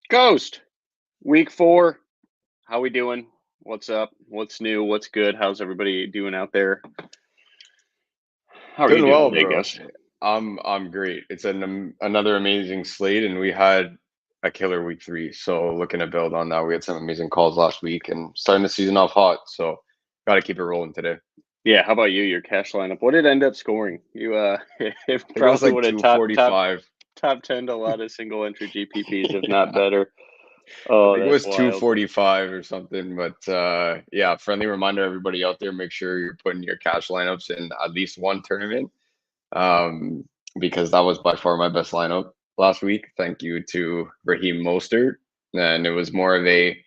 Ghost, week 4. How we doing? What's up? What's new? What's good? How's everybody doing out there? How are you Doing doing well, today, bro. Ghost? I'm great. It's another amazing slate, and we had a killer week 3. So looking to build on that. We had some amazing calls last week, and starting the season off hot. So got to keep it rolling today. Yeah, how about you? Your cash lineup. What did it end up scoring? You it I think it was probably like would have two top forty top five. top 10 to a lot of single entry GPPs, if not Yeah, better. I Oh, think it that's was wild. 245 or something. But yeah, friendly reminder, everybody out there, make sure you're putting your cash lineups in at least one tournament. um, because that was by far my best lineup last week. Thank you to Raheem Mostert. And it was more of a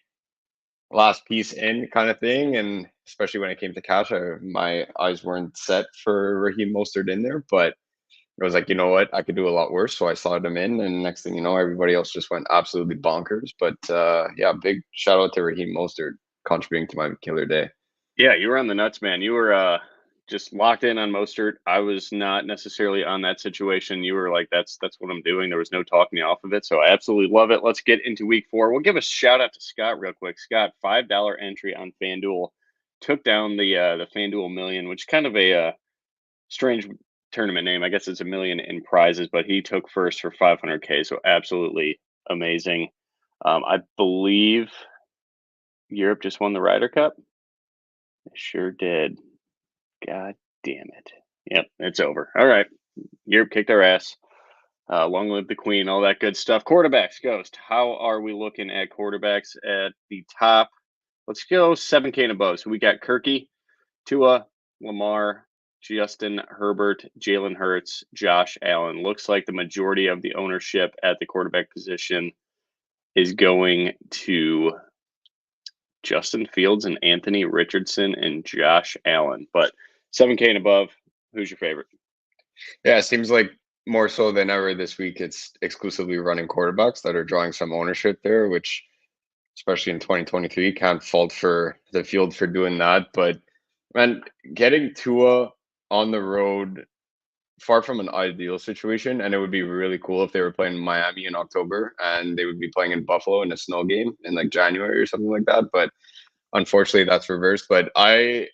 last piece in kind of thing. And especially when it came to cash, my eyes weren't set for Raheem Mostert in there. But I was like, you know what? I could do a lot worse. So I slotted him in. And next thing you know, everybody else just went absolutely bonkers. But yeah, big shout out to Raheem Mostert contributing to my killer day. Yeah, you were on the nuts, man. You were just locked in on Mostert. I was not necessarily on that situation. You were like, that's what I'm doing. There was no talking me off of it. So I absolutely love it. Let's get into week 4. We'll give a shout out to Scott real quick. Scott, $5 entry on FanDuel, took down the FanDuel million, which is kind of a strange tournament name. I guess it's a million in prizes, but he took first for 500K. So absolutely amazing. I believe Europe just won the Ryder Cup. It sure did. God damn it. Yep, it's over. All right. Europe kicked our ass. Long live the queen, all that good stuff. Quarterbacks, Ghost. How are we looking at quarterbacks at the top? Let's go 7K and above. So we got Kirky, Tua, Lamar, Justin Herbert, Jalen Hurts, Josh Allen. Looks like the majority of the ownership at the quarterback position is going to Justin Fields and Anthony Richardson and Josh Allen. But 7K and above, who's your favorite? Yeah, it seems like more so than ever this week, it's exclusively running quarterbacks that are drawing some ownership there, which, especially in 2023, can't fault for the field for doing that. But man, getting Tua on the road, far from an ideal situation, and it would be really cool if they were playing Miami in October and they would be playing in Buffalo in a snow game in like January or something like that. But unfortunately, that's reversed. But I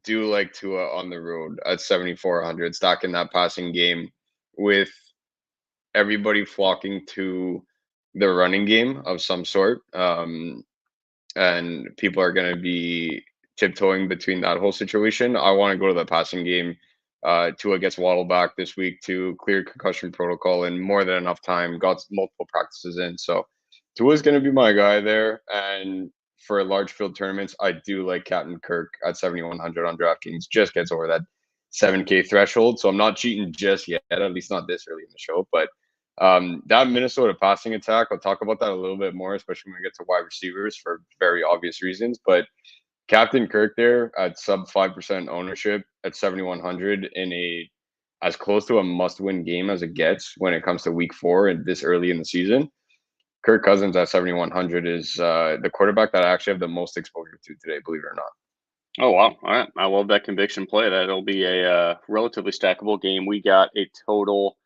do like Tua on the road at 7,400, stacking that passing game with everybody flocking to the running game of some sort. And people are going to be tiptoeing between that whole situation. I want to go to the passing game. Tua gets Waddle back this week to clear concussion protocol and more than enough time. Got multiple practices in, so Tua is going to be my guy there. And for large field tournaments, I do like Captain Kirk at 7,100 on DraftKings. Just gets over that 7K threshold, so I'm not cheating just yet. At least not this early in the show, but that Minnesota passing attack, I'll talk about that a little bit more, especially when we get to wide receivers for very obvious reasons. But Captain Kirk there at sub 5% ownership at 7,100 in a as close to a must-win game as it gets when it comes to Week 4 and this early in the season. Kirk Cousins at 7,100 is the quarterback that I actually have the most exposure to today, believe it or not. Oh, wow. All right. I love that conviction play. That'll be a relatively stackable game. We got a total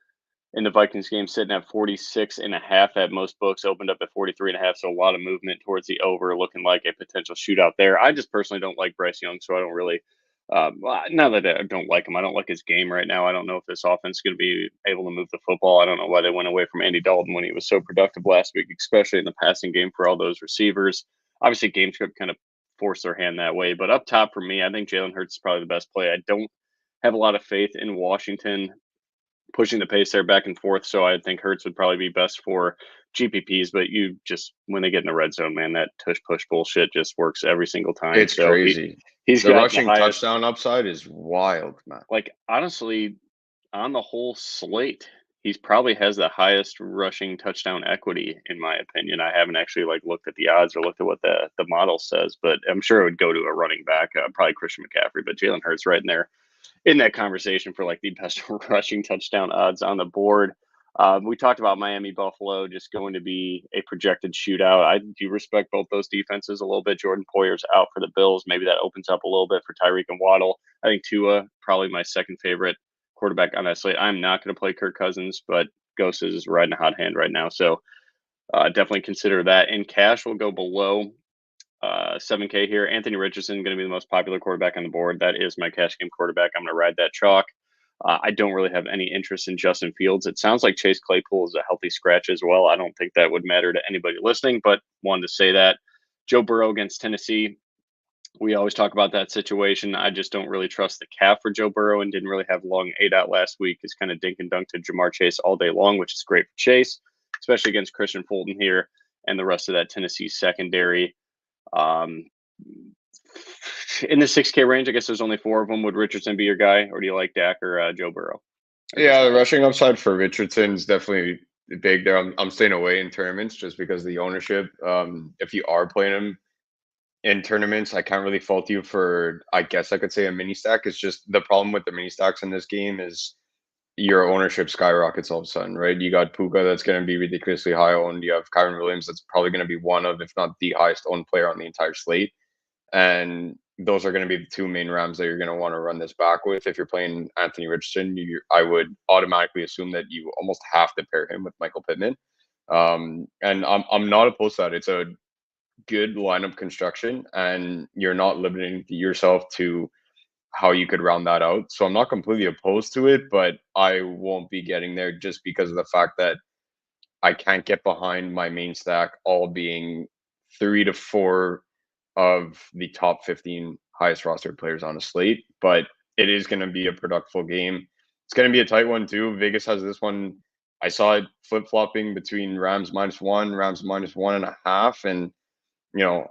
in the Vikings game sitting at 46 and a half at most books, opened up at 43 and a half. So a lot of movement towards the over, looking like a potential shootout there. I just personally don't like Bryce Young, so I don't really, well, not that I don't like him. I don't like his game right now. I don't know if this offense is going to be able to move the football. I don't know why they went away from Andy Dalton when he was so productive last week, especially in the passing game for all those receivers. Obviously, game script kind of forced their hand that way. But up top for me, I think Jalen Hurts is probably the best play. I don't have a lot of faith in Washington pushing the pace there back and forth. So I think Hertz would probably be best for GPPs. But you just when they get in the red zone, man, that tush push bullshit just works every single time. It's So crazy. he's The got the rushing highest. touchdown upside is wild, man. Like honestly, on the whole slate, he's probably has the highest rushing touchdown equity in my opinion. I haven't actually like looked at the odds or looked at what the model says, but I'm sure it would go to a running back, probably Christian McCaffrey. But Jalen Hurts right in there in that conversation for like the best rushing touchdown odds on the board. We talked about Miami Buffalo just going to be a projected shootout. I do respect both those defenses a little bit. Jordan Poyer's out for the Bills. Maybe that opens up a little bit for Tyreek and Waddle. I think Tua, probably my second favorite quarterback on that slate. I'm not going to play Kirk Cousins, but Ghost is riding a hot hand right now. So Definitely consider that. In cash, we'll go below 7K here. Anthony Richardson going to be the most popular quarterback on the board. That is my cash game quarterback. I'm going to ride that chalk. I don't really have any interest in Justin Fields. It sounds like Chase Claypool is a healthy scratch as well. I don't think that would matter to anybody listening, but wanted to say that. Joe Burrow against Tennessee. We always talk about that situation. I just don't really trust the calf for Joe Burrow and didn't really have long 8-out last week. It's kind of dink and dunk to Jamar Chase all day long, which is great for Chase, especially against Christian Fulton here and the rest of that Tennessee secondary. In the 6K range, I guess there's only 4 of them. Would Richardson be your guy, or do you like Dak or Joe Burrow? Yeah, the rushing upside for Richardson is definitely big there. I'm staying away in tournaments just because of the ownership. If you are playing him in tournaments, I can't really fault you for, I guess I could say, a mini stack. It's just the problem with the mini stacks in this game is your ownership skyrockets all of a sudden, right? You got Puka that's going to be ridiculously high owned. You have Kyron Williams that's probably going to be one of, if not the highest owned player on the entire slate. And those are going to be the 2 main Rams that you're going to want to run this back with. If you're playing Anthony Richardson, I would automatically assume that you almost have to pair him with Michael Pittman. And I'm not opposed to that. It's a good lineup construction, and you're not limiting yourself to how you could round that out. So I'm not completely opposed to it, but I won't be getting there just because of the fact that I can't get behind my main stack all being 3 to 4 of the top 15 highest rostered players on a slate. But it is going to be a productive game. It's going to be a tight one too. Vegas has this one. I saw it flip-flopping between Rams -1, Rams -1.5, and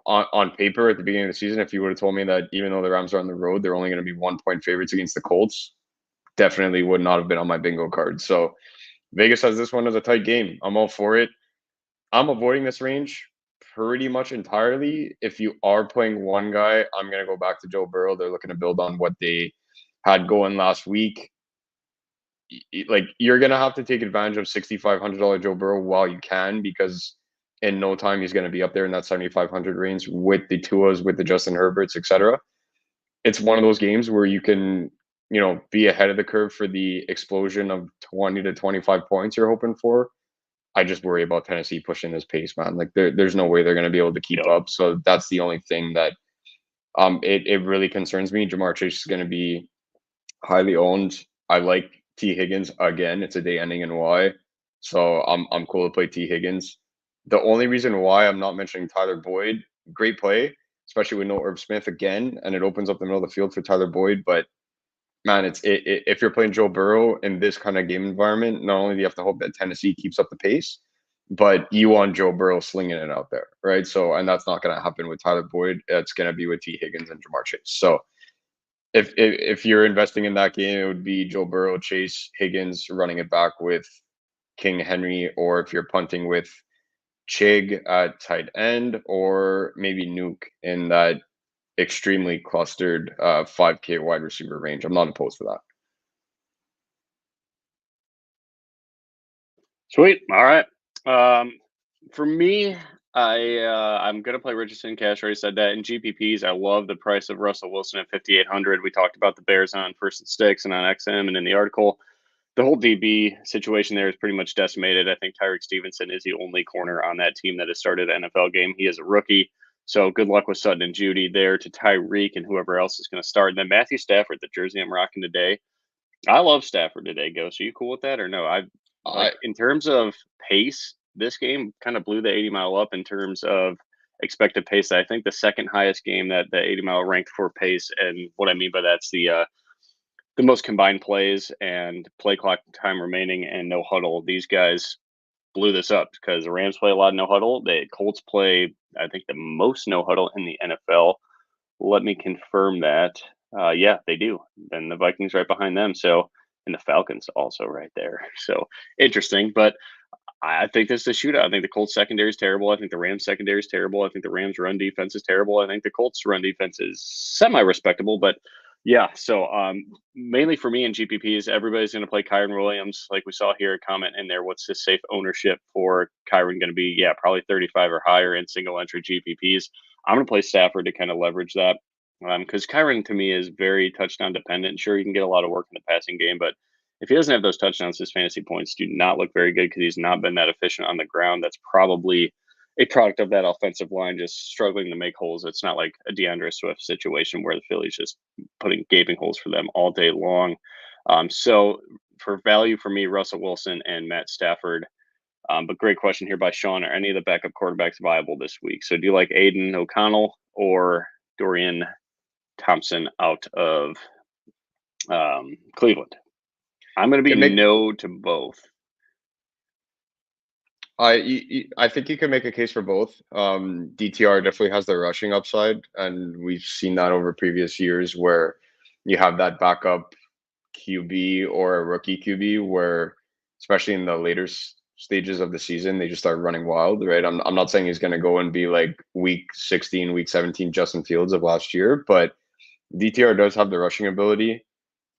on paper at the beginning of the season, if you would have told me that even though the Rams are on the road, they're only going to be 1-point favorites against the Colts, definitely would not have been on my bingo card. So Vegas has this one as a tight game. I'm all for it. I'm avoiding this range pretty much entirely. If you are playing one guy, I'm going to go back to Joe Burrow. They're looking to build on what they had going last week. Like, you're going to have to take advantage of $6,500 Joe Burrow while you can, because in no time he's going to be up there in that 7,500 range with the Tuas, with the Justin Herberts, etc. It's one of those games where you can, be ahead of the curve for the explosion of 20 to 25 points you're hoping for. I just worry about Tennessee pushing this pace, man. Like, there's no way they're going to be able to keep up. So that's the only thing that it really concerns me. Jamar Chase is going to be highly owned. I like T. Higgins again. It's a day ending in Y, so I'm cool to play T. Higgins. The only reason why I'm not mentioning Tyler Boyd, great play, especially with no Irv Smith again, and it opens up the middle of the field for Tyler Boyd. But man, if you're playing Joe Burrow in this kind of game environment, not only do you have to hope that Tennessee keeps up the pace, but you want Joe Burrow slinging it out there, right? So, and that's not going to happen with Tyler Boyd. It's going to be with T. Higgins and Jamar Chase. So, if you're investing in that game, it would be Joe Burrow, Chase, Higgins, running it back with King Henry, or if you're punting with Chig at tight end, or maybe Nuke in that extremely clustered 5K wide receiver range. I'm not opposed to that. Sweet. All right. For me, I'm gonna play Richardson cash. I already said that. In GPPs, I love the price of Russell Wilson at 5,800. We talked about the Bears on First and Stix and on XM, and in the article, the whole DB situation there is pretty much decimated. I think Tyreek Stevenson is the only corner on that team that has started an NFL game. He is a rookie. So good luck with Sutton and Judy there to Tyreek and whoever else is going to start. And then Matthew Stafford, the jersey I'm rocking today. I love Stafford today, Ghost. Are you cool with that or no? In terms of pace, this game kind of blew the 80-mile up in terms of expected pace. I think the second highest game that the 80-mile ranked for pace. And what I mean by that's the most combined plays and play clock time remaining and no huddle. These guys blew this up because the Rams play a lot of no huddle. The Colts play, I think, the most no huddle in the NFL. Let me confirm that. Yeah, they do. And the Vikings right behind them. So, and the Falcons also right there. So interesting. But I think this is a shootout. I think the Colts secondary is terrible. I think the Rams secondary is terrible. I think the Rams run defense is terrible. I think the Colts run defense is semi-respectable. But yeah, so mainly for me in GPPs, everybody's going to play Kyron Williams. Like we saw here, a comment in there. What's his safe ownership for Kyron going to be? Yeah, probably 35 or higher in single entry GPPs. I'm going to play Stafford to kind of leverage that because Kyron to me is very touchdown dependent. Sure, you can get a lot of work in the passing game, but if he doesn't have those touchdowns, his fantasy points do not look very good because he's not been that efficient on the ground. That's probably a product of that offensive line just struggling to make holes. It's not like a DeAndre Swift situation where the Phillies just putting gaping holes for them all day long. So for value for me, Russell Wilson and Matt Stafford. But great question here by Sean. Are any of the backup quarterbacks viable this week? So do you like Aiden O'Connell or Dorian Thompson out of Cleveland? I'm going to be no to both. I think you can make a case for both. DTR definitely has the rushing upside, and we've seen that over previous years where you have that backup QB or a rookie QB where, especially in the later stages of the season, they just start running wild, right? I'm not saying he's going to go and be like week 16, week 17 Justin Fields of last year, but DTR does have the rushing ability.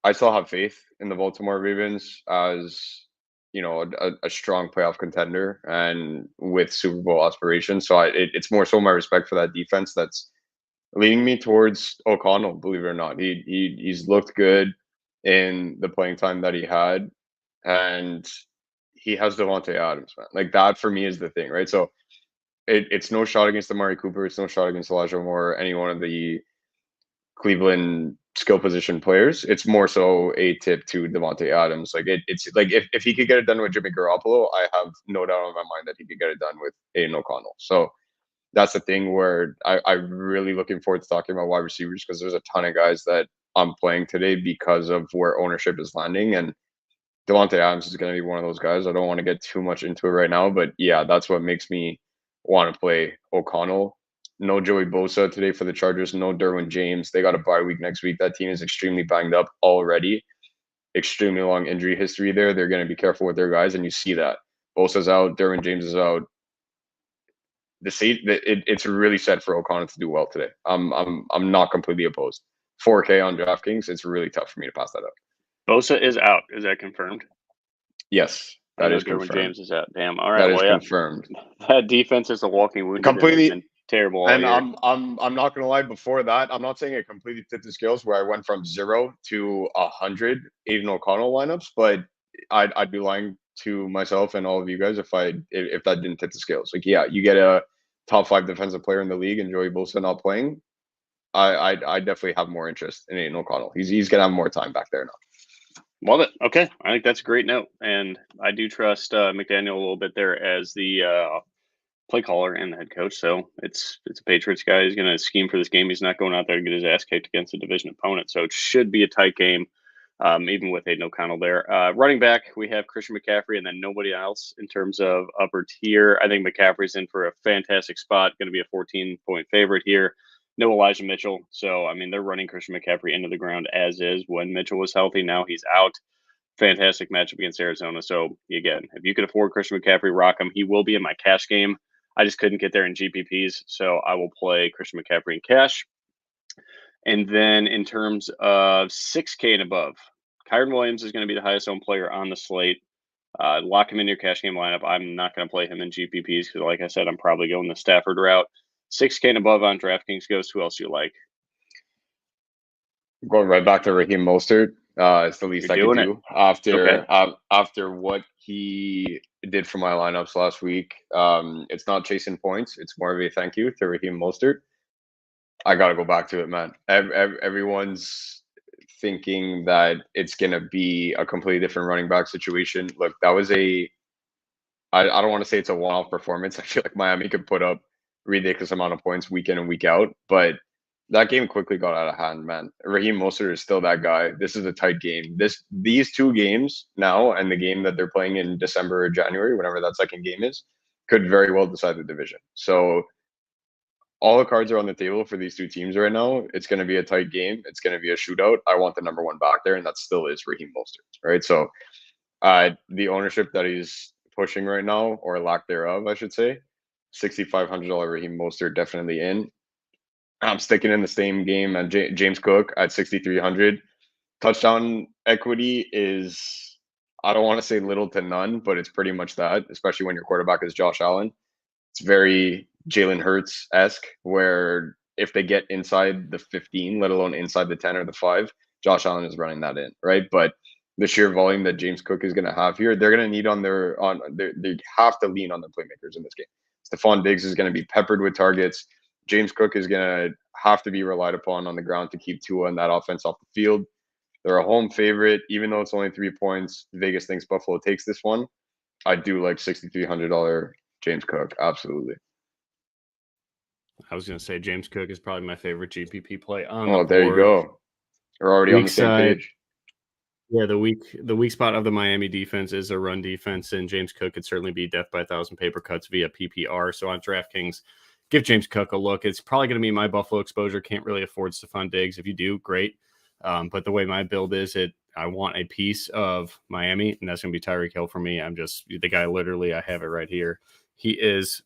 I still have faith in the Baltimore Ravens as, you know, a strong playoff contender and with Super Bowl aspirations. So it's more so my respect for that defense that's leading me towards O'Connell, believe it or not. He's looked good in the playing time that he had, and he has Devontae Adams, man. Like, that for me is the thing, right? So it's no shot against Amari Cooper. It's no shot against Elijah Moore, any one of the Cleveland skill position players. It's more so a tip to Devontae Adams. Like, it's like if he could get it done with Jimmy Garoppolo, I have no doubt in my mind that he could get it done with Aiden O'Connell. So that's the thing where I'm really looking forward to talking about wide receivers, because there's a ton of guys that I'm playing today because of where ownership is landing. And Devontae Adams is going to be one of those guys. I don't want to get too much into it right now, but yeah, that's what makes me want to play O'Connell. No Joey Bosa today for the Chargers. No Derwin James. They got a bye week next week. That team is extremely banged up already. Extremely long injury history there. They're going to be careful with their guys, and you see that. Bosa's out. Derwin James is out. It's really set for O'Connell to do well today. I'm not completely opposed. 4K on DraftKings. It's really tough for me to pass that up. Bosa is out. Is that confirmed? Yes, that is confirmed. James is out. Damn. All right. That is confirmed. That defense is a walking wound. Completely terrible. And I'm not gonna lie. Before that, I'm not saying it completely tipped the scales where I went from 0 to 100 Aiden O'Connell lineups, but I'd be lying to myself and all of you guys if that didn't tip the scales. Like, yeah, you get a top 5 defensive player in the league and Joey Bosa not playing. I definitely have more interest in Aiden O'Connell. He's gonna have more time back there now. Love it. Okay, I think that's a great note, and I do trust McDaniel a little bit there as the play caller and the head coach. So it's a Patriots guy. He's going to scheme for this game. He's not going out there to get his ass kicked against a division opponent. So it should be a tight game, even with Aiden O'Connell there. Running back, we have Christian McCaffrey and then nobody else in terms of upper tier. I think McCaffrey's in for a fantastic spot. Going to be a 14-point favorite here. No Elijah Mitchell. So, I mean, they're running Christian McCaffrey into the ground as is when Mitchell was healthy. Now he's out. Fantastic matchup against Arizona. So, again, if you could afford Christian McCaffrey, rock him. He will be in my cash game. I just couldn't get there in GPPs, so I will play Christian McCaffrey in cash. And then in terms of 6K and above, Kyren Williams is going to be the highest owned player on the slate. Lock him in your cash game lineup. I'm not going to play him in GPPs because, like I said, I'm probably going the Stafford route. 6K and above on DraftKings Ghost. Who else do you like? Going right back to Raheem Mostert. It's the least I can do after what he did for my lineups last week. It's not chasing points. It's more of a thank you to Raheem Mostert. I got to go back to it, man. Everyone's thinking that it's going to be a completely different running back situation. Look, that was I don't want to say it's a one-off performance. I feel like Miami could put up ridiculous amount of points week in and week out, but that game quickly got out of hand, man. Raheem Mostert is still that guy. This is a tight game. These 2 games now and the game that they're playing in December or January, whenever that second game is, could very well decide the division. So all the cards are on the table for these 2 teams right now. It's going to be a tight game. It's going to be a shootout. I want the number 1 back there, and that still is Raheem Mostert, right? So the ownership that he's pushing right now, or lack thereof, I should say, $6,500 Raheem Mostert definitely in. I'm sticking in the same game and James Cook at 6,300. Touchdown equity is, I don't want to say little to none, but it's pretty much that, especially when your quarterback is Josh Allen. It's very Jalen Hurts-esque, where if they get inside the 15, let alone inside the 10 or the 5, Josh Allen is running that in, right? But the sheer volume that James Cook is going to have here, they're going to need they have to lean on the playmakers in this game. Stephon Diggs is going to be peppered with targets. James Cook is going to have to be relied upon on the ground to keep Tua and that offense off the field. They're a home favorite, even though it's only 3 points. Vegas thinks Buffalo takes this one. I do like $6,300 James Cook. Absolutely. I was going to say James Cook is probably my favorite GPP play on Oh, the there you board. go. We're already on the same page. Yeah, the weak spot of the Miami defense is a run defense, and James Cook could certainly be death by 1,000 paper cuts via PPR. So on DraftKings, give James Cook a look. It's probably going to be my Buffalo exposure. Can't really afford Stephon Diggs. If you do, great. But the way my build is, I want a piece of Miami, and that's going to be Tyreek Hill for me. I'm just the guy. Literally, I have it right here. He is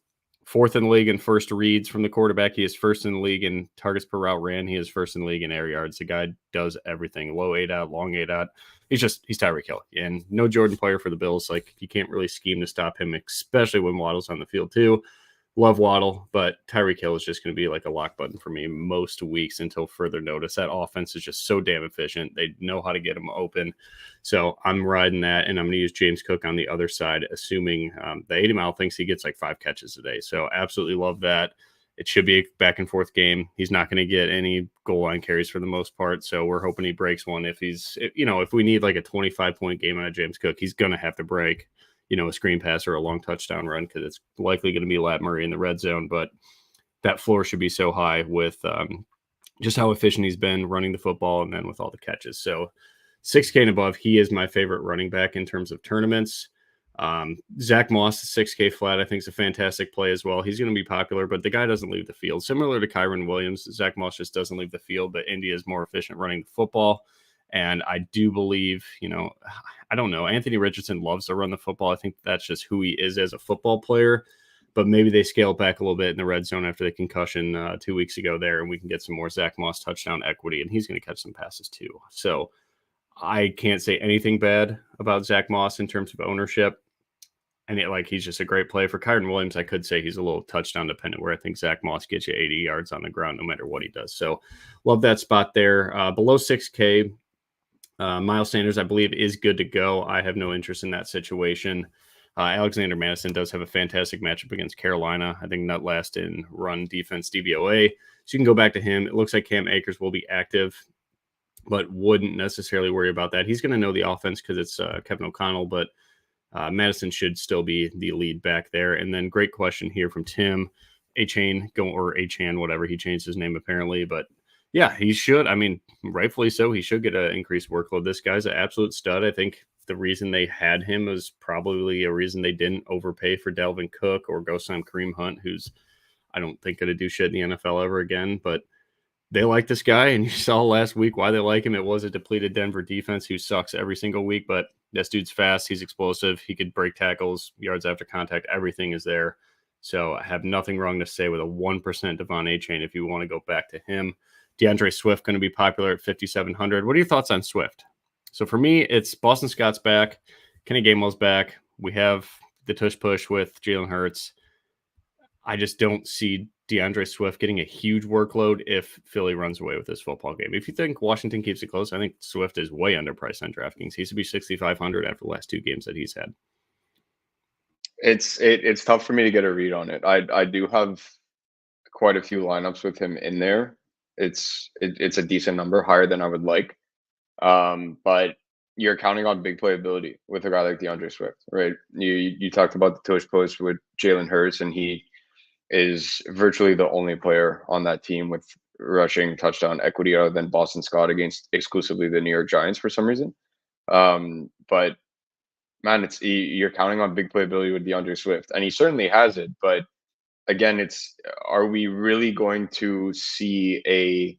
4th in the league in first reads from the quarterback. He is 1st in the league in targets per route ran. He is 1st in the league in air yards. The guy does everything. Low 8 out, long 8 out. He's Tyreek Hill. And no Jordan player for the Bills. Like, you can't really scheme to stop him, especially when Waddle's on the field too. Love Waddle, but Tyreek Hill is just going to be like a lock button for me most weeks until further notice. That offense is just so damn efficient. They know how to get him open. So I'm riding that, and I'm going to use James Cook on the other side, assuming the 80 Mile thinks he gets like 5 catches a day. So absolutely love that. It should be a back and forth game. He's not going to get any goal line carries for the most part. So we're hoping he breaks one. If we need like a 25-point game out of James Cook, he's going to have to break a screen pass or a long touchdown run, because it's likely going to be Lat Murray in the red zone. But that floor should be so high with just how efficient he's been running the football and then with all the catches. So 6K and above, he is my favorite running back in terms of tournaments. Zach Moss, 6K flat, I think is a fantastic play as well. He's going to be popular, but the guy doesn't leave the field. Similar to Kyron Williams, Zach Moss just doesn't leave the field, but Indy is more efficient running the football. And I do believe, I don't know, Anthony Richardson loves to run the football. I think that's just who he is as a football player. But maybe they scale back a little bit in the red zone after the concussion 2 weeks ago there, and we can get some more Zach Moss touchdown equity, and he's going to catch some passes too. So I can't say anything bad about Zach Moss in terms of ownership. And he's just a great play. For Kyron Williams, I could say he's a little touchdown dependent, where I think Zach Moss gets you 80 yards on the ground no matter what he does. So love that spot there. Below 6K, Miles Sanders, I believe, is good to go. I have no interest in that situation. Alexander Madison does have a fantastic matchup against Carolina. I think nut last in run defense DVOA. So you can go back to him. It looks like Cam Akers will be active, but wouldn't necessarily worry about that. He's going to know the offense because it's Kevin O'Connell, but Madison should still be the lead back there. And then great question here from Tim. Achane, whatever. He changed his name apparently, but yeah, he should. I mean, rightfully so. He should get an increased workload. This guy's an absolute stud. I think the reason they had him was probably a reason they didn't overpay for Dalvin Cook or go sign Kareem Hunt, who's I don't think going to do shit in the NFL ever again. But they like this guy, and you saw last week why they like him. It was a depleted Denver defense who sucks every single week, but this dude's fast. He's explosive. He could break tackles, yards after contact. Everything is there. So I have nothing wrong to say with a 1% Devon Achane if you want to go back to him. DeAndre Swift going to be popular at 5,700. What are your thoughts on Swift? So for me, it's Boston Scott's back. Kenny Gainwell's back. We have the tush push with Jalen Hurts. I just don't see DeAndre Swift getting a huge workload if Philly runs away with this football game. If you think Washington keeps it close, I think Swift is way underpriced on DraftKings. He should be 6,500 after the last 2 games that he's had. It's tough for me to get a read on it. I do have quite a few lineups with him in there. It's a decent number, higher than I would like. But you're counting on big playability with a guy like DeAndre Swift, right? You talked about the tush post with Jalen Hurts, and he is virtually the only player on that team with rushing touchdown equity other than Boston Scott against exclusively the New York Giants for some reason. But man, you're counting on big playability with DeAndre Swift, and he certainly has it. But again, are we really going to see a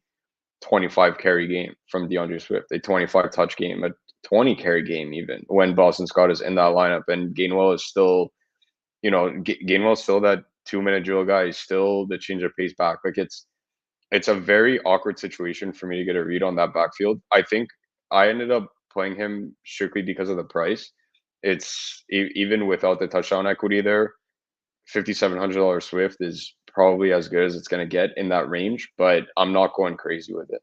25 carry game from DeAndre Swift, a 25 touch game, a 20 carry game, even when Boston Scott is in that lineup and Gainwell is still, Gainwell's still that 2-minute drill guy. He's still the change of pace back. Like it's a very awkward situation for me to get a read on that backfield. I think I ended up playing him strictly because of the price. It's even without the touchdown equity there, $5,700 Swift is probably as good as it's going to get in that range, but I'm not going crazy with it.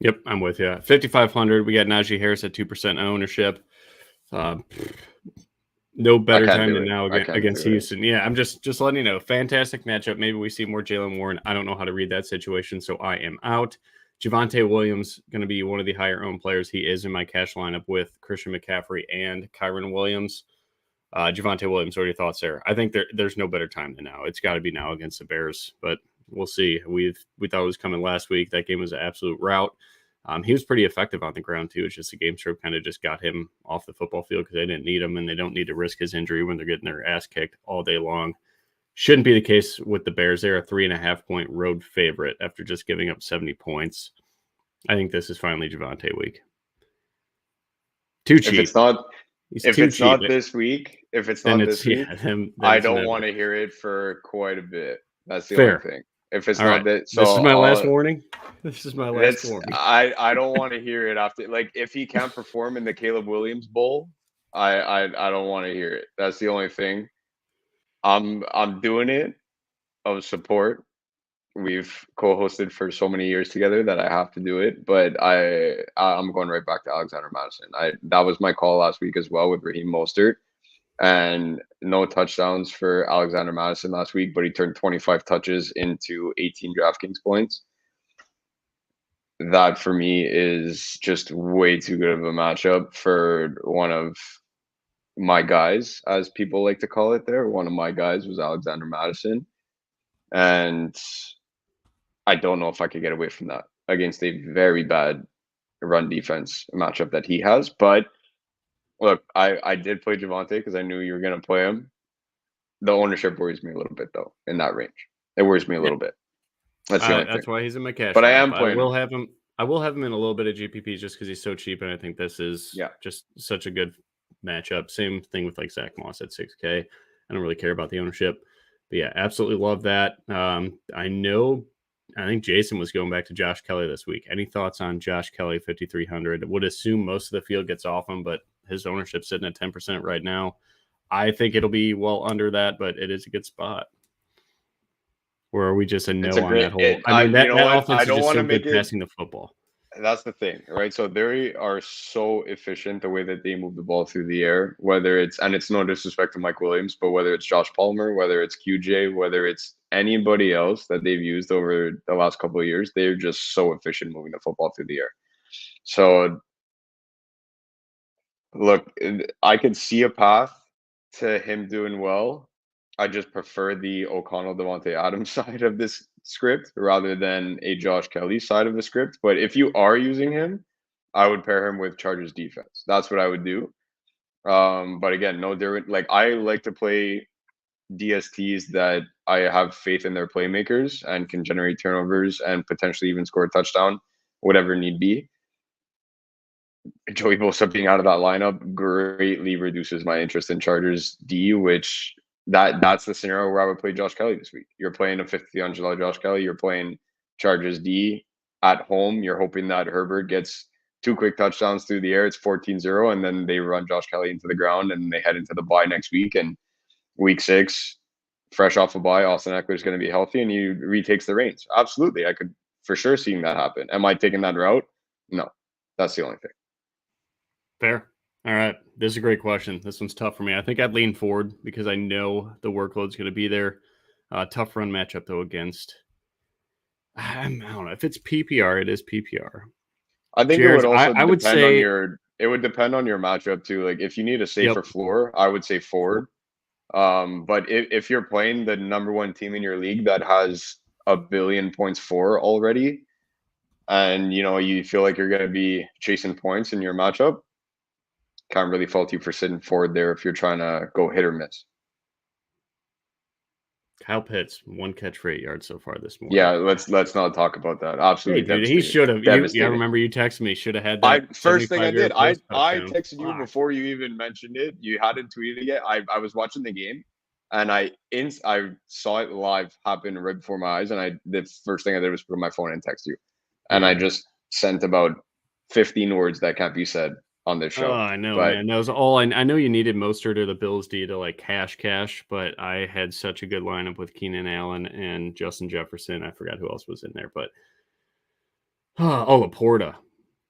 Yep, I'm with you. 5,500. We got Najee Harris at 2% ownership. No better time than now against Houston. Yeah, I'm just letting you know. Fantastic matchup. Maybe we see more Jalen Warren. I don't know how to read that situation, so I am out. Javonte Williams going to be one of the higher owned players. He is in my cash lineup with Christian McCaffrey and Kyron Williams. Javonte Williams, what are your thoughts there? I think there's no better time than now. It's got to be now against the Bears, but we'll see. We thought it was coming last week. That game was an absolute rout. He was pretty effective on the ground, too. It's just the game script kind of just got him off the football field because they didn't need him, and they don't need to risk his injury when they're getting their ass kicked all day long. Shouldn't be the case with the Bears. They're a 3.5-point road favorite after just giving up 70 points. I think this is finally Javonte week. Too cheap. If it's not this week, I don't want to hear it for quite a bit. That's the only thing. If it's not that, so this is my last warning. This is my last warning. I don't want to hear it after. Like, if he can't perform in the Caleb Williams Bowl, I don't want to hear it. That's the only thing. I'm doing it out of support. We've co-hosted for so many years together that I have to do it. But I'm going right back to Alexander Mattison. That was my call last week as well with Raheem Mostert. And no touchdowns for Alexander Mattison last week, but he turned 25 touches into 18 DraftKings points. That for me is just way too good of a matchup for one of my guys, as people like to call it there. One of my guys was Alexander Mattison. And I don't know if I could get away from that against a very bad run defense matchup that he has. But look, I did play Javonte because I knew you were going to play him. The ownership worries me a little bit, though, in that range. It worries me a little bit. That's the only thing. That's why he's in my cash. But I am playing. I will have him in a little bit of GPP just because he's so cheap, and I think this is just such a good matchup. Same thing with like Zach Moss at 6K. I don't really care about the ownership. But yeah, absolutely love that. I think Jason was going back to Josh Kelly this week. Any thoughts on Josh Kelly, 5,300? Would assume most of the field gets off him, but his ownership's sitting at 10% right now. I think it'll be well under that, but it is a good spot. Or are we just a no on that whole? That offense is just so good passing the football. That's the thing, right? So they are so efficient the way that they move the ball through the air, whether it's no disrespect to Mike Williams, but whether it's Josh Palmer, whether it's QJ, whether it's anybody else that they've used over the last couple of years, they're just so efficient moving the football through the air. So look, I could see a path to him doing well. I just prefer the O'Connell Devontae Adams side of this script rather than a Josh Kelly side of the script. But if you are using him, I would pair him with Chargers defense. That's what I would do. But again, no different. Like, I like to play DSTs that I have faith in their playmakers and can generate turnovers and potentially even score a touchdown, whatever need be. Joey Bosa being out of that lineup greatly reduces my interest in Chargers D, which that's the scenario where I would play Josh Kelly this week. You're playing a $5,300 Josh Kelly. You're playing Chargers D at home. You're hoping that Herbert gets 2 quick touchdowns through the air. It's 14-0, and then they run Josh Kelly into the ground, and they head into the bye next week. And week 6, fresh off a bye, Austin Eckler is going to be healthy, and he retakes the reins. Absolutely. I could for sure seeing that happen. Am I taking that route? No. That's the only thing. Fair. All right. This is a great question. This one's tough for me. I think I'd lean forward because I know the workload's going to be there. Tough run matchup, though, against I don't know. If it's PPR, it is PPR. I think Jared, it would also it would depend on your matchup, too. Like, if you need a safer floor, I would say forward. But if you're playing the number 1 team in your league that has 1 billion points for already, and, you feel like you're going to be chasing points in your matchup, can't really fault you for sitting forward there if you're trying to go hit or miss. Kyle Pitts, 1 catch for 8 yards so far this morning. Yeah, let's not talk about that. Absolutely, hey, dude, he should have. I remember you texted me. Should have had that. First thing I did, I texted you before you even mentioned it. You hadn't tweeted it yet. I was watching the game, and I saw it live happen right before my eyes, and the first thing I did was put my phone and text you, and I just sent about 15 words that can't be said on this show. Oh, I know, man. That was all. I know you needed Mostert or the Bills D to like cash, but I had such a good lineup with Keenan Allen and Justin Jefferson. I forgot who else was in there, but Oh, Laporta.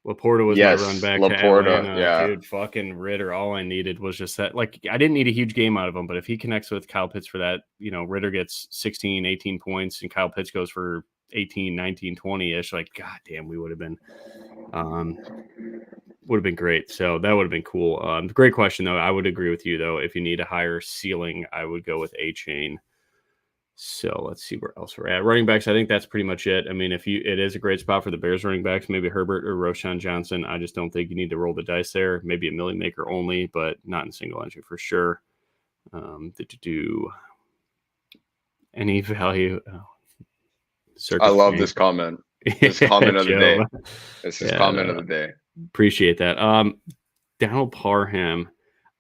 Laporta was my Yes, run back to Laporta. Atlanta. Yeah. Dude, fucking Ritter. All I needed was just that. Like, I didn't need a huge game out of him, but if he connects with Kyle Pitts for that, Ritter gets 16, 18 points and Kyle Pitts goes for 18, 19, 20-ish, like, God damn, we would have been great. So that would have been cool. Great question, though. I would agree with you, though. If you need a higher ceiling, I would go with A-Chain. So let's see where else we're at. Running backs, I think that's pretty much it. I mean, it is a great spot for the Bears running backs, maybe Herbert or Roshan Johnson. I just don't think you need to roll the dice there. Maybe a million maker only, but not in single entry for sure. Do any value? I love this comment. This comment of the day. This is comment of the day. Appreciate that. Donald Parham.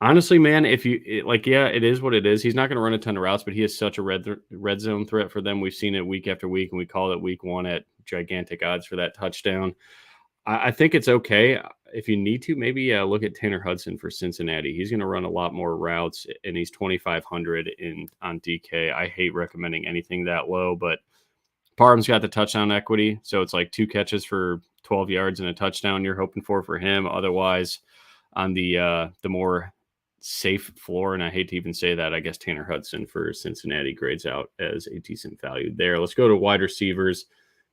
Honestly, man, it is what it is. He's not going to run a ton of routes, but he is such a red zone threat for them. We've seen it week after week, and we called it week one at gigantic odds for that touchdown. I think it's okay. If you need to, maybe look at Tanner Hudson for Cincinnati. He's going to run a lot more routes, and he's 2,500 on DK. I hate recommending anything that low, but Parham's got the touchdown equity, so it's like 2 catches for 12 yards and a touchdown you're hoping for him. Otherwise, on the more safe floor, and I hate to even say that, I guess Tanner Hudson for Cincinnati grades out as a decent value there. Let's go to wide receivers.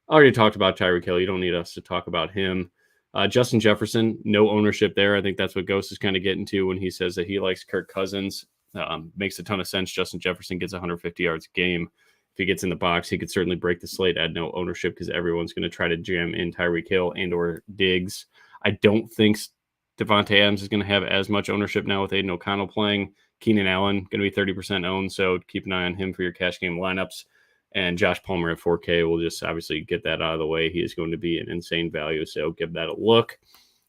I already talked about Tyreek Hill. You don't need us to talk about him. Justin Jefferson, no ownership there. I think that's what Ghost is kind of getting to when he says that he likes Kirk Cousins. Makes a ton of sense. Justin Jefferson gets 150 yards a game. If he gets in the box, he could certainly break the slate, add no ownership because everyone's going to try to jam in Tyreek Hill and or Diggs. I don't think Devontae Adams is going to have as much ownership now with Aiden O'Connell playing. Keenan Allen going to be 30% owned, so keep an eye on him for your cash game lineups. And Josh Palmer at 4K will just obviously get that out of the way. He is going to be an insane value, so give that a look.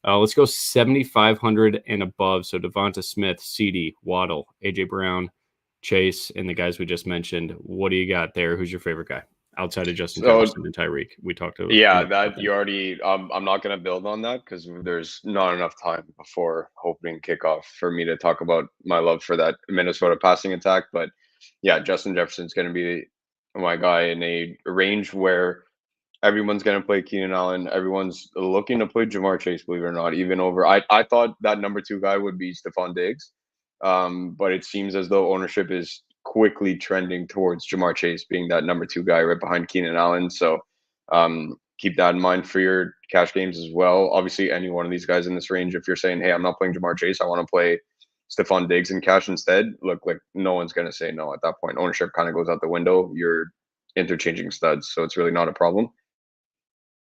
Let's go 7,500 and above. So Devonta Smith, CD, Waddle, AJ Brown, Chase, and the guys we just mentioned. What do you got there? Who's your favorite guy outside of Justin Jefferson and Tyreek? We talked about. Yeah, that you already. I'm not going to build on that because there's not enough time before opening kickoff for me to talk about my love for that Minnesota passing attack. But yeah, Justin Jefferson's going to be my guy in a range where everyone's going to play Keenan Allen. Everyone's looking to play Jamar Chase, believe it or not, even over. I thought that number 2 guy would be Stephon Diggs. But it seems as though ownership is quickly trending towards Jamar Chase being that number 2 guy right behind Keenan Allen. So keep that in mind for your cash games as well. Obviously, any one of these guys in this range, if you're saying, hey, I'm not playing Jamar Chase, I want to play Stephon Diggs in cash instead, look, like no one's going to say no at that point. Ownership kind of goes out the window. You're interchanging studs, so it's really not a problem.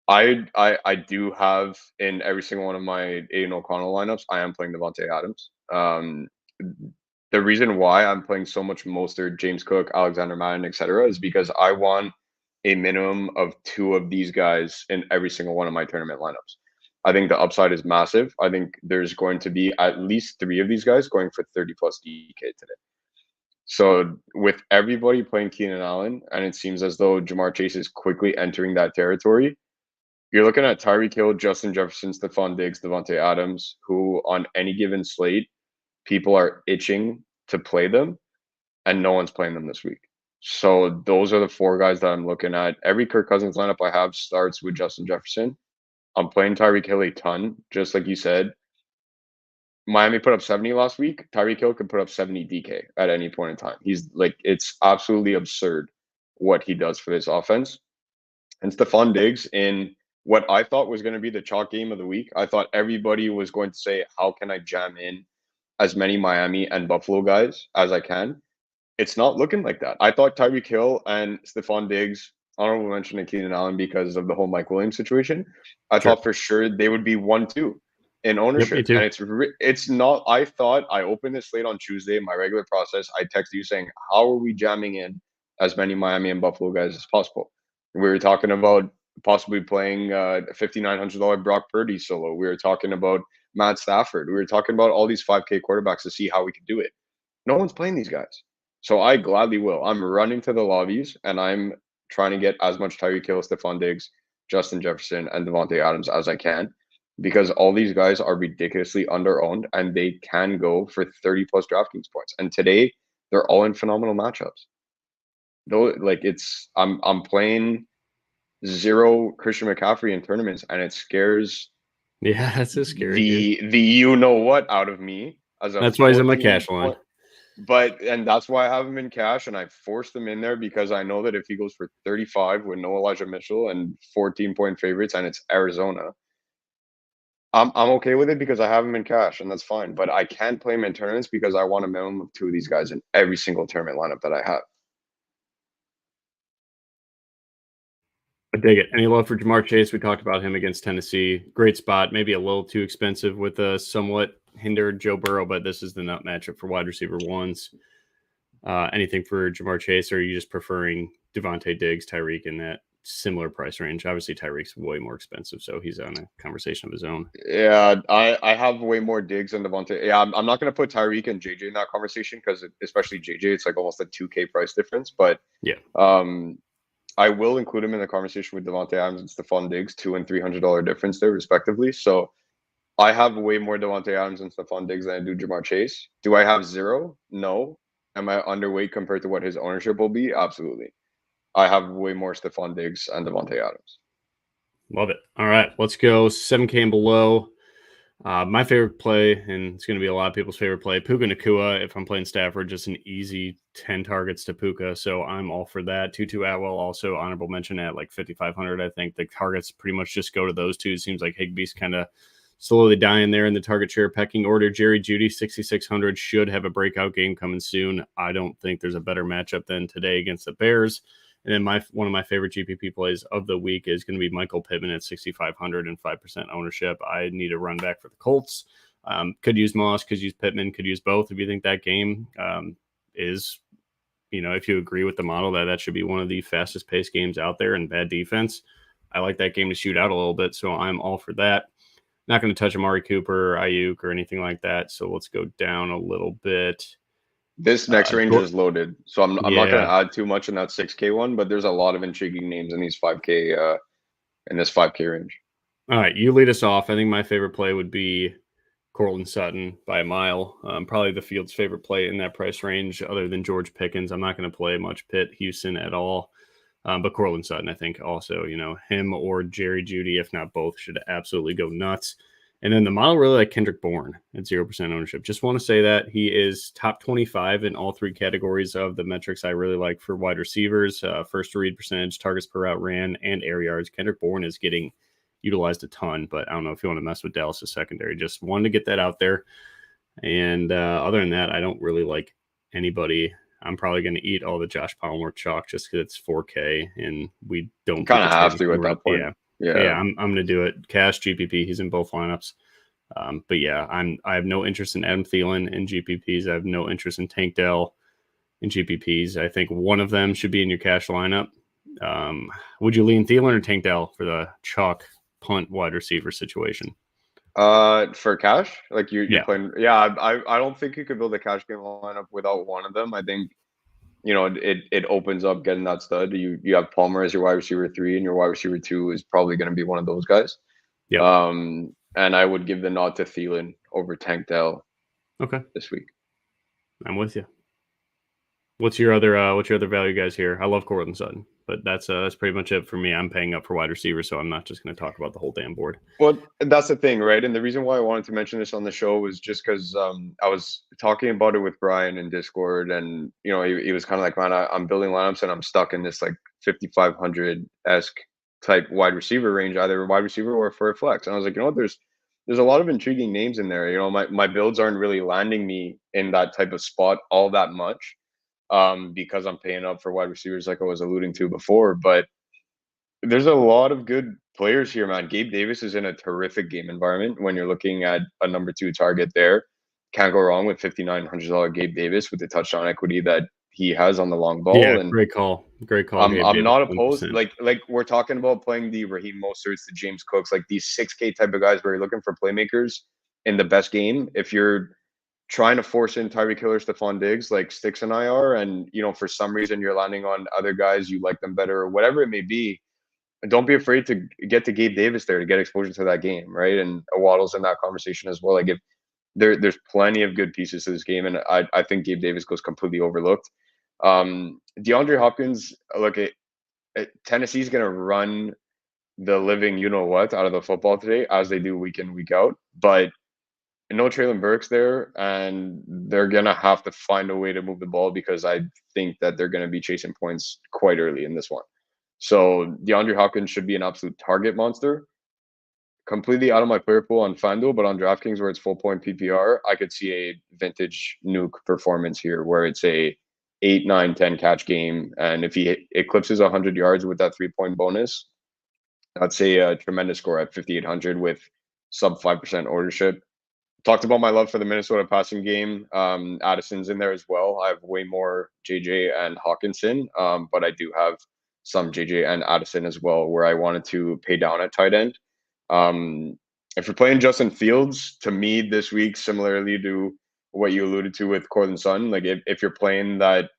I do have in every single one of my Aiden O'Connell lineups, I am playing Devontae Adams. The reason why I'm playing so much Mostert, James Cook, Alexander Madden, etc., is because I want a minimum of 2 of these guys in every single one of my tournament lineups. I think the upside is massive. I think there's going to be at least 3 of these guys going for 30 plus DK today. So with everybody playing Keenan Allen, and it seems as though Jamar Chase is quickly entering that territory, you're looking at Tyreek Hill, Justin Jefferson, Stephon Diggs, Devontae Adams, who on any given slate, people are itching to play them, and no one's playing them this week. So those are the 4 guys that I'm looking at. Every Kirk Cousins lineup I have starts with Justin Jefferson. I'm playing Tyreek Hill a ton, just like you said. Miami put up 70 last week. Tyreek Hill could put up 70 DK at any point in time. He's like, it's absolutely absurd what he does for this offense. And Stephon Diggs in what I thought was going to be the chalk game of the week. I thought everybody was going to say, how can I jam in as many Miami and Buffalo guys as I can? It's not looking like that. I thought Tyreek Hill and Stephon Diggs, honorable mention to Keenan Allen because of the whole Mike Williams situation. I thought for sure they would be 1-2 in ownership. Yep, and it's not. I thought I opened this slate on Tuesday, my regular process. I texted you saying, how are we jamming in as many Miami and Buffalo guys as possible? We were talking about possibly playing a $5,900 Brock Purdy solo. We were talking about Matt Stafford. We were talking about all these 5K quarterbacks to see how we could do it. No one's playing these guys. So I gladly will. I'm running to the lobbies, and I'm trying to get as much Tyreek Hill, Stephon Diggs, Justin Jefferson, and Devontae Adams as I can, because all these guys are ridiculously under-owned, and they can go for 30-plus DraftKings points. And today, they're all in phenomenal matchups. Though, like I'm playing zero Christian McCaffrey in tournaments, and it scares Yeah, that's a scary dude. the you know what out of me as a That's why he's in my 14 cash line. point. But and that's why I have him in cash, and I forced him in there because I know that if he goes for 35 with no Elijah Mitchell and 14-point favorites, and it's Arizona, I'm okay with it because I have him in cash, and that's fine. But I can't play him in tournaments because I want a minimum of 2 of these guys in every single tournament lineup that I have. I dig it. Any love for Jamar Chase? We talked about him against Tennessee. Great spot. Maybe a little too expensive with a somewhat hindered Joe Burrow, but this is the nut matchup for wide receiver ones. Anything for Jamar Chase, or are you just preferring Devontae Diggs, Tyreek in that similar price range? Obviously, Tyreek's way more expensive, so he's on a conversation of his own. Yeah, I have way more Diggs than Devontae. Yeah, I'm not going to put Tyreek and JJ in that conversation because especially JJ, it's like almost a 2K price difference. But yeah, I will include him in the conversation with Devontae Adams and Stephon Diggs, $200 and $300 difference there, respectively. So I have way more Devontae Adams and Stephon Diggs than I do Jamar Chase. Do I have zero? No. Am I underweight compared to what his ownership will be? Absolutely. I have way more Stephon Diggs and Devontae Adams. Love it. All right, let's go 7K and below. My favorite play, and it's going to be a lot of people's favorite play, Puka Nacua. If I'm playing Stafford, just an easy 10 targets to Puka. So I'm all for that. Tutu Atwell, also honorable mention at like 5,500. I think the targets pretty much just go to those two. It seems like Higbee's kind of slowly dying there in the target share pecking order. Jerry Jeudy, 6,600, should have a breakout game coming soon. I don't think there's a better matchup than today against the Bears. And then one of my favorite GPP plays of the week is going to be Michael Pittman at 6,500 and 5% ownership. I need a run back for the Colts. Could use Moss, could use Pittman, could use both. If you think that game is, if you agree with the model that should be one of the fastest paced games out there and bad defense, I like that game to shoot out a little bit. So I'm all for that. Not going to touch Amari Cooper or Ayuk or anything like that. So let's go down a little bit. This next range is loaded, so I'm not going to add too much in that 6K one, but there's a lot of intriguing names in these 5K in this 5K range. All right, you lead us off. I think my favorite play would be Courtland Sutton by a mile. Probably the field's favorite play in that price range, other than George Pickens. I'm not going to play much Pitt Houston at all, but Courtland Sutton, I think also, him or Jerry Jeudy, if not both, should absolutely go nuts. And then the model really like Kendrick Bourne at 0% ownership. Just want to say that he is top 25 in all three categories of the metrics I really like for wide receivers. First to read percentage, targets per route ran, and air yards. Kendrick Bourne is getting utilized a ton, but I don't know if you want to mess with Dallas' secondary. Just wanted to get that out there. And other than that, I don't really like anybody. I'm probably going to eat all the Josh Palmer chalk just because it's 4K and we don't kind of have to at that point. Yeah, I'm going to do it. Cash GPP. He's in both lineups. But yeah, I have no interest in Adam Thielen in GPPs. I have no interest in Tank Dell in GPPs. I think one of them should be in your cash lineup. Would you lean Thielen or Tank Dell for the chalk punt wide receiver situation? For cash, like you're playing. Yeah, I don't think you could build a cash game lineup without one of them. I think it opens up getting that stud. You have Palmer as your wide receiver 3, and your wide receiver 2 is probably going to be one of those guys. Yeah. And I would give the nod to Thielen over Tank Dell. Okay. This week. I'm with you. What's your other value guys here? I love Courtland Sutton, but that's pretty much it for me. I'm paying up for wide receiver, so I'm not just going to talk about the whole damn board. Well, that's the thing, right? And the reason why I wanted to mention this on the show was just because I was talking about it with Brian in Discord, and he was kind of like, man, I'm building lineups and I'm stuck in this like 5,500-esque type wide receiver range, either a wide receiver or for a flex. And I was like, there's a lot of intriguing names in there. My builds aren't really landing me in that type of spot all that much. Because I'm paying up for wide receivers like I was alluding to before. But there's a lot of good players here, man. Gabe Davis is in a terrific game environment when you're looking at a number 2 target there. Can't go wrong with $5,900 Gabe Davis with the touchdown equity that he has on the long ball. Yeah, and great call. I'm not opposed. 100%. Like we're talking about playing the Raheem Mosterts, the James Cooks, like these 6K type of guys where you're looking for playmakers in the best game. If you're trying to force in Tyreek Hill, Stephon Diggs, like Stix and I are, and for some reason you're landing on other guys, you like them better, or whatever it may be, don't be afraid to get to Gabe Davis there to get exposure to that game, right? And Waddle's in that conversation as well. Like if there's plenty of good pieces to this game, and I think Gabe Davis goes completely overlooked. DeAndre Hopkins, look, Tennessee's going to run the living you-know-what out of the football today, as they do week in, week out. But no Traylon Burks there, and they're going to have to find a way to move the ball because I think that they're going to be chasing points quite early in this one. So DeAndre Hopkins should be an absolute target monster. Completely out of my player pool on FanDuel, but on DraftKings where it's full point PPR, I could see a vintage nuke performance here where it's a 8, 9, 10 catch game. And if he eclipses 100 yards with that 3-point bonus, I'd say a tremendous score at 5,800 with sub 5% ownership. Talked about my love for the Minnesota passing game. Addison's in there as well. I have way more JJ and Hawkinson, but I do have some JJ and Addison as well where I wanted to pay down at tight end. If you're playing Justin Fields, to me this week, similarly to what you alluded to with Cortland Sutton, like if you're playing that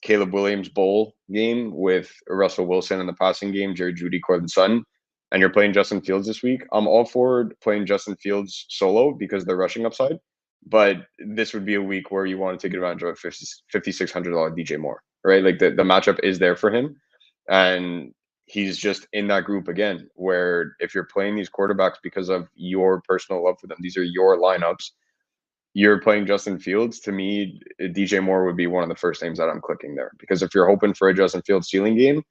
Caleb Williams bowl game with Russell Wilson in the passing game, Jerry Jeudy, Cortland Sutton, and you're playing Justin Fields this week, I'm all for playing Justin Fields solo because of the rushing upside. But this would be a week where you want to take advantage of a $5,600 DJ Moore, right? Like the matchup is there for him. And he's just in that group again, where if you're playing these quarterbacks because of your personal love for them, these are your lineups, you're playing Justin Fields. To me, DJ Moore would be one of the first names that I'm clicking there. Because if you're hoping for a Justin Fields ceiling game,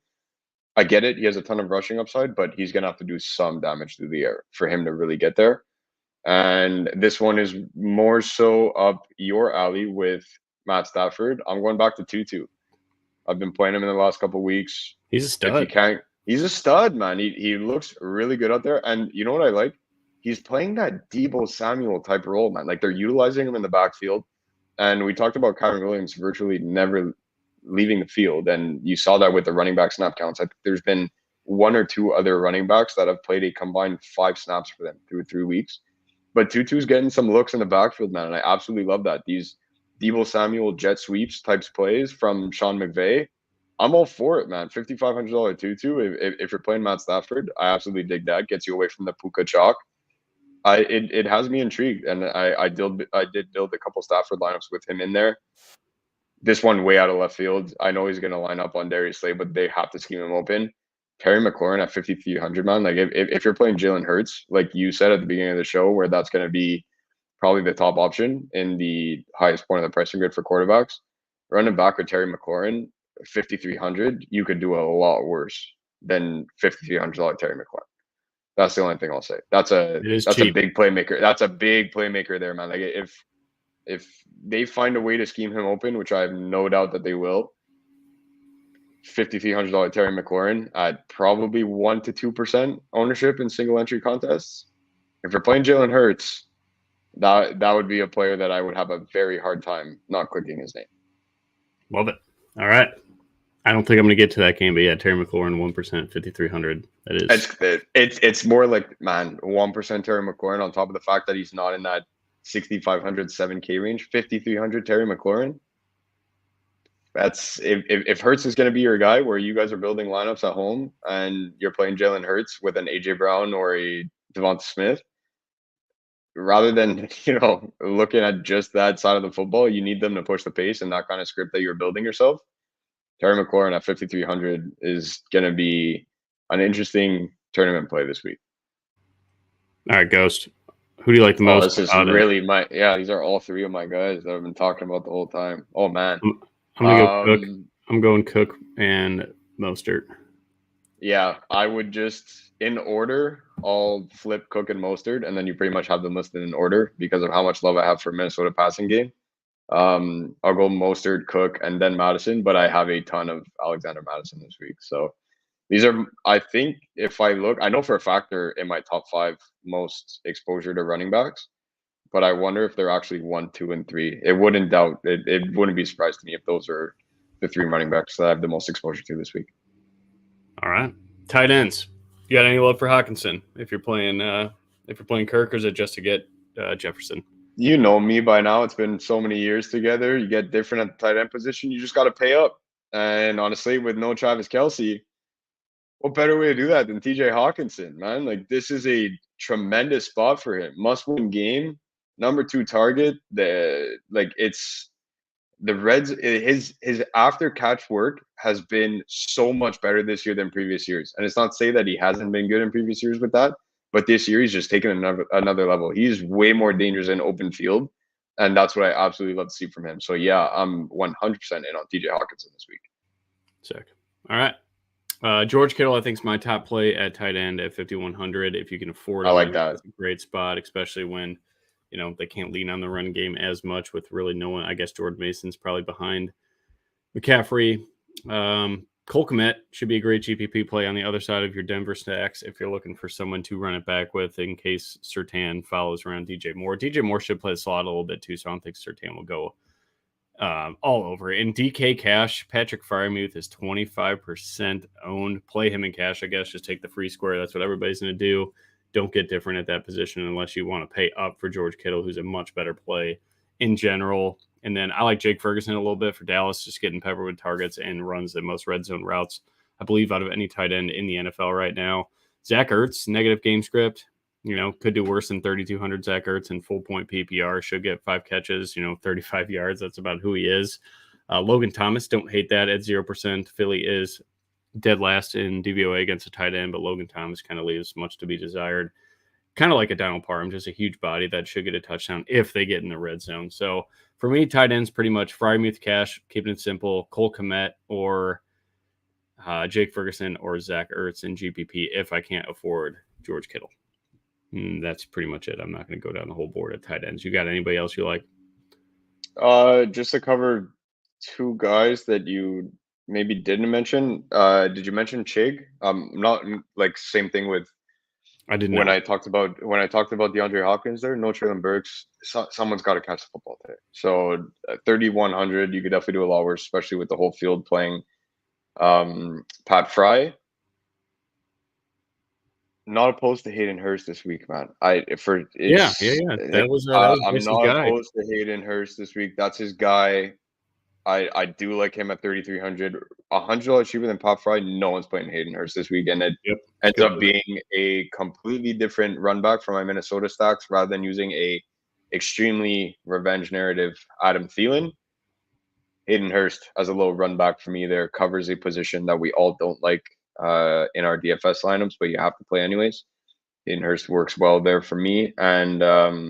I get it. He has a ton of rushing upside, but he's going to have to do some damage through the air for him to really get there. And this one is more so up your alley with Matt Stafford. I'm going back to Tutu. I've been playing him in the last couple of weeks. He's a stud. He's a stud, man. He looks really good out there. And you know what I like? He's playing that Deebo Samuel type role, man. Like they're utilizing him in the backfield. And we talked about Kyron Williams virtually never leaving the field. And you saw that with the running back snap counts. I think there's been 1 or 2 other running backs that have played a combined 5 snaps for them through 3 weeks. But Tutu's getting some looks in the backfield, man. And I absolutely love that. These Deebo Samuel jet sweeps types plays from Sean McVay, I'm all for it, man. $5,500 Tutu. If you're playing Matt Stafford, I absolutely dig that. Gets you away from the Puka chalk. It has me intrigued, and I did build a couple Stafford lineups with him in there. This one way out of left field. I know he's going to line up on Darius Slay, but they have to scheme him open. Terry McLaurin at 5,300, man. Like if you're playing Jalen Hurts, like you said at the beginning of the show, where that's going to be probably the top option in the highest point of the pricing grid for quarterbacks, running back with Terry McLaurin, 5,300, you could do a lot worse than $5,300 Terry McLaurin. That's the only thing I'll say. That's a big playmaker. That's a big playmaker there, man. Like if they find a way to scheme him open, which I have no doubt that they will, $5,300 Terry McLaurin at probably 1 to 2% ownership in single entry contests. If you're playing Jalen Hurts, that would be a player that I would have a very hard time not clicking his name. Love it. All right. I don't think I'm going to get to that game, but yeah, Terry McLaurin, 1%, 5,300. That is. It's more like, man, 1% Terry McLaurin on top of the fact that he's not in that 6,500, 7K range. 5,300 Terry McLaurin. That's if Hurts is going to be your guy, where you guys are building lineups at home and you're playing Jalen Hurts with an AJ Brown or a Devonta Smith, rather than looking at just that side of the football, you need them to push the pace and that kind of script that you're building yourself. Terry McLaurin at 5,300 is going to be an interesting tournament play this week. All right, Ghost. Who do you like the most? This is really these are all 3 of my guys that I've been talking about the whole time. Oh, man. I'm going to go Cook. I'm going Cook and Mostert. Yeah, I would just, in order, I'll flip Cook and Mostert, and then you pretty much have them listed in order because of how much love I have for Minnesota passing game. I'll go Mostert, Cook, and then Madison, but I have a ton of Alexander Madison this week. So these are, I think, if I look, I know for a fact they're in my top 5 most exposure to running backs, but I wonder if they're actually 1, 2, and 3. It wouldn't be a surprise to me if those are the 3 running backs that I have the most exposure to this week. All right. Tight ends. You got any love for Hawkinson if you're playing Kirk, or is it just to get Jefferson? You know me by now. It's been so many years together. You get different at the tight end position. You just got to pay up. And honestly, with no Travis Kelce, what better way to do that than TJ Hawkinson, man? Like, this is a tremendous spot for him. Must-win game, number 2 target. It's the Reds, his after catch work has been so much better this year than previous years. And it's not to say that he hasn't been good in previous years with that, but this year he's just taken another level. He's way more dangerous in open field, and that's what I absolutely love to see from him. So yeah, I'm 100% in on TJ Hawkinson this week. Sick. All right. George Kittle, I think, is my top play at tight end at 5,100. If you can afford it, I like that. It's a great spot, especially when they can't lean on the run game as much with really no one. I guess Jordan Mason's probably behind McCaffrey. Cole Kmet should be a great GPP play on the other side of your Denver stacks if you're looking for someone to run it back with in case Surtain follows around DJ Moore. DJ Moore should play the slot a little bit too, so I don't think Surtain will go all over. In DK cash, Patrick Freiermuth is 25% owned. Play him in cash, I guess. Just take the free square. That's what everybody's going to do. Don't get different at that position unless you want to pay up for George Kittle, who's a much better play in general. And then I like Jake Ferguson a little bit for Dallas, just getting peppered with targets and runs the most red zone routes, I believe, out of any tight end in the NFL right now. Zach Ertz, negative game script, could do worse than 3,200 Zach Ertz in full point PPR. Should get 5 catches, 35 yards. That's about who he is. Logan Thomas, don't hate that at 0%. Philly is dead last in DVOA against a tight end, but Logan Thomas kind of leaves much to be desired. Kind of like a Donald Parham, just a huge body that should get a touchdown if they get in the red zone. So for me, tight ends pretty much Freiermuth cash, keeping it simple, Cole Kmet or Jake Ferguson or Zach Ertz in GPP if I can't afford George Kittle. That's pretty much it. I'm not going to go down the whole board at tight ends. You got anybody else you like? Just to cover 2 guys that you maybe didn't mention. Did you mention Chig? Not like same thing with. I didn't. When I talked about DeAndre Hopkins there, no Traylon Burks. Someone's got to catch the football today. So 3,100, you could definitely do a lot worse, especially with the whole field playing. Pat Fry. Not opposed to Hayden Hurst this week, man. I'm not opposed to Hayden Hurst this week. That's his guy. I do like him at 3,300. $100 cheaper than Pat Fry. No one's playing Hayden Hurst this week, and it ends up being a completely different run back for my Minnesota stacks rather than using a extremely revenge narrative Adam Thielen. Hayden Hurst as a little run back for me there covers a position that we all don't like in our DFS lineups, but you have to play anyways. Hayden Hurst works well there for me, and I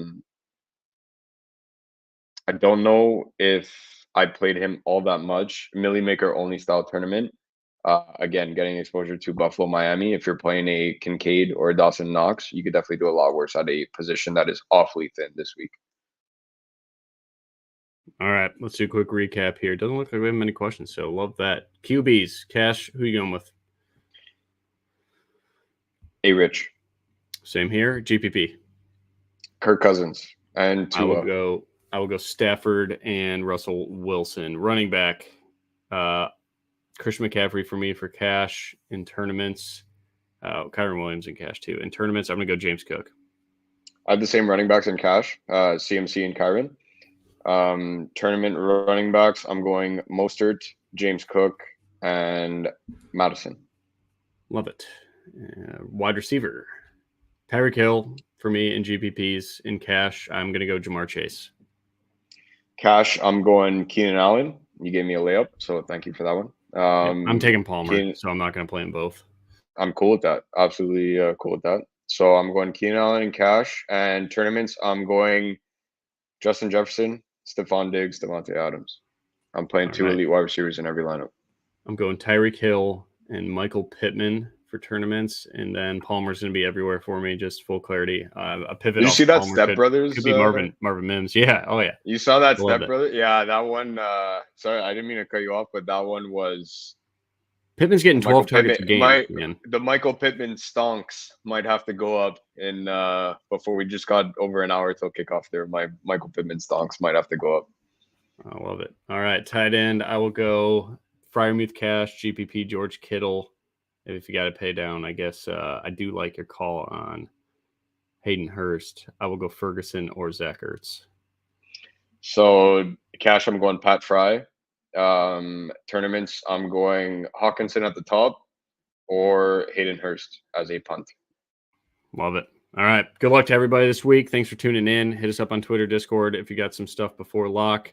don't know if I played him all that much. Millie Maker only style tournament. Again, getting exposure to Buffalo, Miami. If you're playing a Kincaid or a Dawson Knox, you could definitely do a lot worse at a position that is awfully thin this week. All right, let's do a quick recap here. Doesn't look like we have many questions, so love that. QBs, Cash, who you going with? A-Rich. Same here. GPP. Kirk Cousins and Tua. I will go Stafford and Russell Wilson. Running back, Christian McCaffrey for me for cash in tournaments. Kyron Williams in cash too. In tournaments, I'm going to go James Cook. I have the same running backs in cash, CMC and Kyron. Tournament running backs, I'm going Mostert, James Cook, and Madison. Love it. Wide receiver, Tyreek Hill for me in GPPs. In cash, I'm going to go Jamar Chase. Cash, I'm going Keenan Allen. You gave me a layup, so thank you for that one. I'm taking Palmer, so I'm not going to play them both. I'm cool with that. Absolutely cool with that. So I'm going Keenan Allen in cash, and tournaments, I'm going Justin Jefferson, Stephon Diggs, Devontae Adams. I'm playing two elite wide receivers in every lineup. I'm going Tyreek Hill and Michael Pittman for tournaments, and then Palmer's going to be everywhere for me. Just full clarity. A pivot. Did you see that Step Brothers? Could be Marvin Mims. Yeah. Oh yeah. You saw that Step Brothers? Yeah, that one. Sorry, I didn't mean to cut you off, but that one was. Pittman's getting 12 targets a game. The Michael Pittman stonks might have to go up in before we just got over an hour till kickoff there. My Michael Pittman stonks might have to go up. I love it. All right, tight end. I will go Freiermuth Cash, GPP, George Kittle. If you got to pay down, I guess I do like your call on Hayden Hurst. I will go Ferguson or Zach Ertz. So cash, I'm going Pat Fry. Tournaments, I'm going Hawkinson at the top or Hayden Hurst as a punt. Love it. All right. Good luck to everybody this week. Thanks for tuning in. Hit us up on Twitter, Discord if you got some stuff before lock.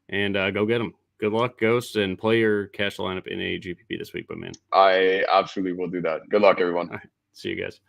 and go get them. Good luck, Ghost, and play your cash lineup in a GPP this week, but man. I absolutely will do that. Good luck, everyone. All right. See you guys.